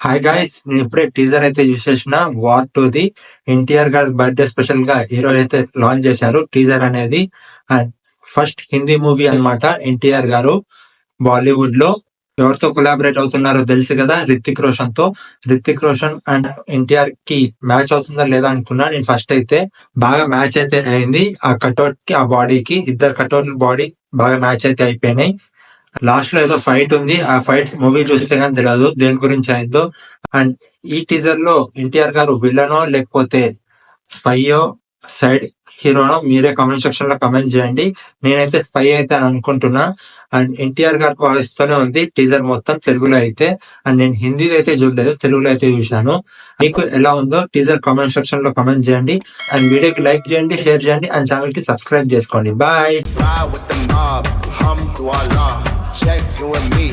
Hi guys, నేను ఇప్పుడే teaser అయితే చూసేసిన వార్ 2 ది. ఎన్టీఆర్ గారి బర్త్డే స్పెషల్ గా ఈ రోజు అయితే లాంచ్ చేశారు టీజర్ అనేది. అండ్ ఫస్ట్ హిందీ మూవీ అన్నమాట. ఎన్టీఆర్ గారు బాలీవుడ్ లో ఎవరితో కొలాబరేట్ అవుతున్నారో తెలుసు కదా, రితిక్ రోషన్ తో. రితిక్ రోషన్ అండ్ ఎన్టీఆర్ కి మ్యాచ్ అవుతుందా లేదా అనుకున్నా నేను. ఫస్ట్ అయితే బాగా మ్యాచ్ అయితే అయింది. ఆ కట్అవుట్ కి, ఆ బాడీకి, ఇద్దరు కట్అవుట్ బాడీ బాగా మ్యాచ్ అయితే అయిపోయినాయి. లాస్ట్ లో ఏదో ఫైట్ ఉంది. ఆ ఫైట్ మూవీ చూస్తే కానీ తెలియదు దేని గురించి అయిందో. అండ్ ఈ టీజర్ లో ఎన్టీఆర్ గారు విలనో లేకపోతే స్పైయో, సైడ్ హీరోనో మీరే కామెంట్ సెక్షన్ లో కమెంట్ చేయండి. నేనైతే స్పై అయితే అని అనుకుంటున్నా. అండ్ ఎన్టీఆర్ గారు వాయిస్ తోనే ఉంది టీజర్ మొత్తం తెలుగులో అయితే. అండ్ నేను హిందీలో అయితే చూడలేదు, తెలుగులో అయితే చూశాను. మీకు ఎలా ఉందో టీజర్ కామెంట్ సెక్షన్ లో కమెంట్ చేయండి. అండ్ వీడియోకి లైక్ చేయండి, షేర్ చేయండి, అండ్ ఛానల్ కి సబ్స్క్రైబ్ చేసుకోండి. Bye. Ride with the mob, hum through Allah, check you and me.